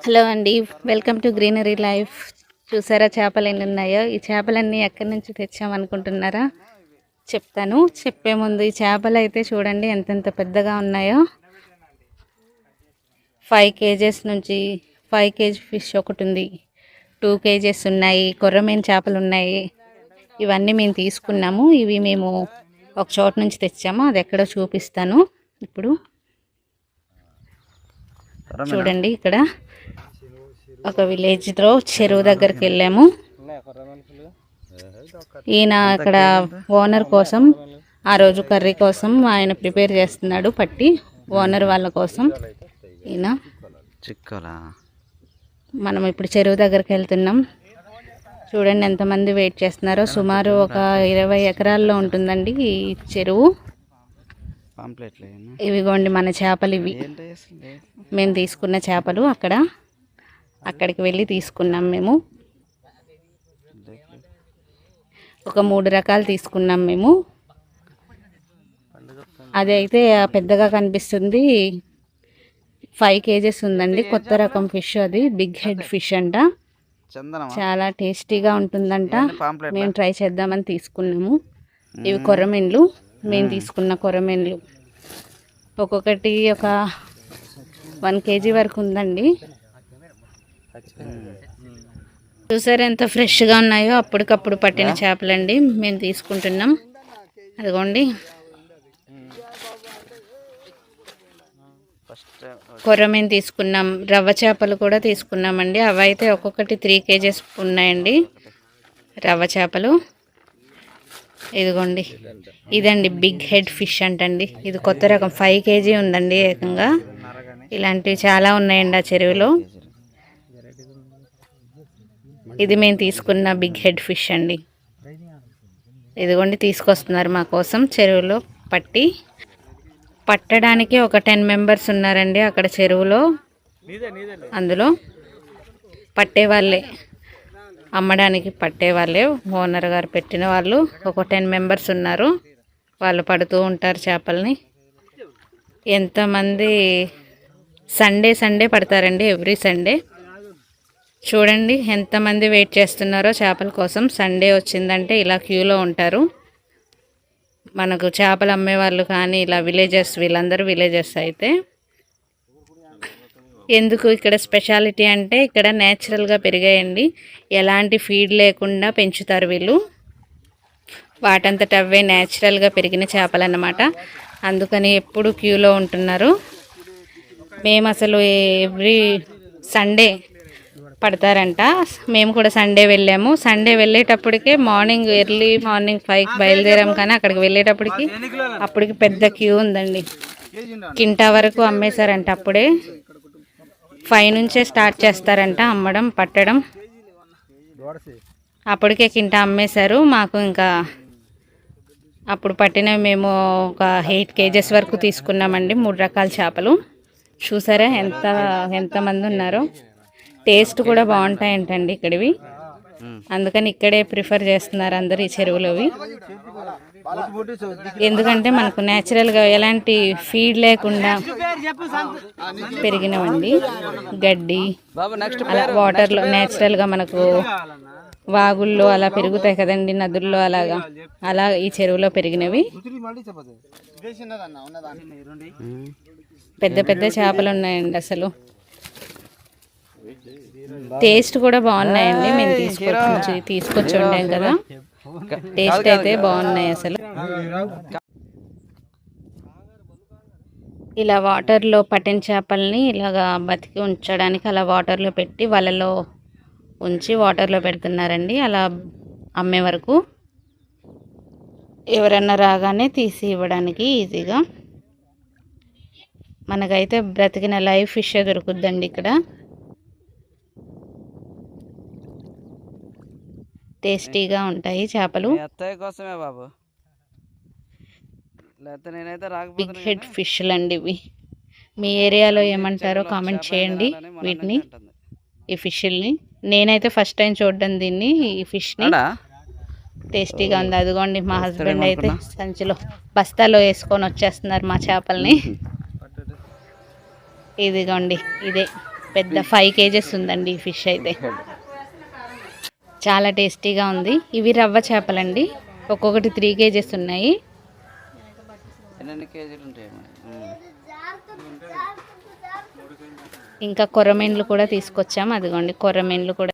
Hello అండి, welcome to greenery life. చూసారా చేపలు ఎన్ని ఉన్నాయో? ఈ చేపలన్నీ ఎక్కడి నుంచి తెచ్చామనుకుంటున్నారా? చెప్తాను. చెప్పే ముందు ఈ చేపలు అయితే చూడండి ఎంతెంత పెద్దగా ఉన్నాయో. 5 kgs నుంచి 5 kg ఫిష్ ఒకటి ఉంది, 2 kgs ఉన్నాయి, కొర్రమీన చేపలు ఉన్నాయి. ఇవన్నీ మేము తీసుకున్నాము. ఇవి మేము ఒక చోట నుంచి తెచ్చాము, అది ఎక్కడో చూపిస్తాను ఇప్పుడు. చూడండి, ఇక్కడ ఒక విలేజ్లో చెరువు దగ్గరికి వెళ్ళాము. ఈయన అక్కడ ఓనర్ కోసం ఆ రోజు కర్రీ కోసం ఆయన ప్రిపేర్ చేస్తున్నాడు పట్టి, ఓనర్ వాళ్ళ కోసం. ఈయన మనం ఇప్పుడు చెరువు దగ్గరికి వెళ్తున్నాం. చూడండి ఎంతమంది వెయిట్ చేస్తున్నారో. సుమారు ఒక 20 ఎకరాల్లో ఉంటుందండి ఈ చెరువు. ఇవిగోండి మన చేపలు. ఇవి మేము తీసుకున్న చేపలు. అక్కడికి వెళ్ళి తీసుకున్నాం మేము. ఒక 3 రకాలు తీసుకున్నాం మేము. అదైతే పెద్దగా కనిపిస్తుంది, 5 kgs ఉందండి. కొత్త రకం ఫిష్, అది బిగ్ హెడ్ ఫిష్ అంట. చాలా టేస్టీగా ఉంటుందంట. మేము ట్రై చేద్దామని తీసుకున్నాము. ఇవి కొర్రమీన్లు, మేము తీసుకున్న కొర్రమీన్లు. ఒక్కొక్కటి ఒక 1 kg వరకు ఉందండి. చూసారా ఎంత ఫ్రెష్గా ఉన్నాయో? అప్పటికప్పుడు పట్టిన చేపలండి మేము తీసుకుంటున్నాం. అదిగోండి కొర్రమీను తీసుకున్నాం, రవ్వ చేపలు కూడా తీసుకున్నామండి. అవి అయితే ఒక్కొక్కటి 3 kgs ఉన్నాయండి రవ్వ చేపలు. ఇదిగోండి, ఇదండి బిగ్ హెడ్ ఫిష్ అంటండి. ఇది కొత్త రకం, 5 kg ఉందండి ఏకంగా. ఇలాంటివి చాలా ఉన్నాయండి ఆ చెరువులో. ఇది మేము తీసుకున్న బిగ్ హెడ్ ఫిష్ అండి. ఇదిగోండి తీసుకొస్తున్నారు మా కోసం చెరువులో పట్టడానికి. ఒక 10 members ఉన్నారండి అక్కడ చెరువులో. అందులో పట్టేవాళ్ళే, అమ్మడానికి పట్టేవాళ్ళే, ఓనర్ గారు పెట్టిన వాళ్ళు. ఒక 10 members ఉన్నారు. వాళ్ళు పడుతూ ఉంటారు చేపల్ని. ఎంతమంది సండే పడతారండి, ఎవ్రీ సండే. చూడండి ఎంతమంది వెయిట్ చేస్తున్నారో చేపల కోసం. సండే వచ్చిందంటే ఇలా క్యూలో ఉంటారు. మనకు చేపలు అమ్మేవాళ్ళు కానీ ఇలా విలేజెస్, వీళ్ళందరూ విలేజెస్. అయితే ఎందుకు ఇక్కడ స్పెషాలిటీ అంటే ఇక్కడ న్యాచురల్గా పెరిగాయండి, ఎలాంటి ఫీడ్ లేకుండా పెంచుతారు వీళ్ళు. వాటంతట అవే న్యాచురల్గా పెరిగిన చేపలు అన్నమాట. అందుకని ఎప్పుడు క్యూలో ఉంటున్నారు. మేము అసలు ఎవ్రీ సండే పడతారంట. మేము కూడా సండే వెళ్ళాము. సండే వెళ్ళేటప్పటికే ఎర్లీ మార్నింగ్ 5కి బయలుదేరాం. కానీ అక్కడికి వెళ్ళేటప్పటికి పెద్ద క్యూ ఉందండి. కింటా వరకు అమ్మేశారంట. అప్పుడే 5 నుంచే స్టార్ట్ చేస్తారంట అమ్మడం, పట్టడం. అప్పటికే కింటా అమ్మేశారు మాకు. ఇంకా అప్పుడు పట్టినవి మేము ఒక 8 kgs వరకు తీసుకున్నామండి, 3 రకాల చేపలు. చూసారా ఎంతమంది ఉన్నారో? టేస్ట్ కూడా బాగుంటాయంటండి ఇక్కడివి. అందుకని ఇక్కడే ప్రిఫర్ చేస్తున్నారు అందరు ఈ చెరువులోవి. ఎందుకంటే మనకు న్యాచురల్గా ఎలాంటి ఫీడ్ లేకుండా పెరిగినవండి. గడ్డి అలా వాటర్లో న్యాచురల్గా మనకు వాగుల్లో అలా పెరుగుతాయి కదండి, నదుల్లో అలా ఈ చెరువులో పెరిగినవి. పెద్ద పెద్ద చేపలు ఉన్నాయండి అసలు. టేస్ట్ కూడా బాగున్నాయండి. మేము తీసుకొచ్చి ఉండాం కదా, టేస్ట్ అయితే బాగున్నాయి అసలు. ఇలా వాటర్లో పట్టిన చేపల్ని ఇలాగా బతికి ఉంచడానికి అలా వాటర్లో పెట్టి వలలో ఉంచి వాటర్లో పెడుతున్నారండి, అలా అమ్మే వరకు. ఎవరన్నా రాగానే తీసి ఇవ్వడానికి ఈజీగా. మనకైతే బ్రతికిన లైవ్ ఫిష్ దొరుకుద్దండి ఇక్కడ. టేస్టీగా ఉంటాయి చేపలు. బిగ్ హెడ్ ఫిష్లు అండి ఇవి. మీ ఏరియాలో ఏమంటారో కామెంట్ చేయండి వీటిని, ఈ ఫిష్ల్ని. నేనైతే ఫస్ట్ టైం చూడడం దీన్ని, ఈ ఫిష్ని. టేస్టీగా ఉంది. అదిగోండి మా హస్బెండ్ అయితే సంచిలో బస్తాలో వేసుకొని వచ్చేస్తున్నారు మా చేపల్ని. ఇదిగోండి ఇదే పెద్ద 5 కేజెస్ ఉందండి ఈ ఫిష్ అయితే. చాలా టేస్టీగా ఉంది. ఇవి రవ్వ చేపలండి, ఒక్కొక్కటి 3 కేజెస్ ఉన్నాయి. ఇంకా కొర్రమీన్లు కూడా తీసుకొచ్చాము, అదిగోండి కొర్రమీన్లు కూడా.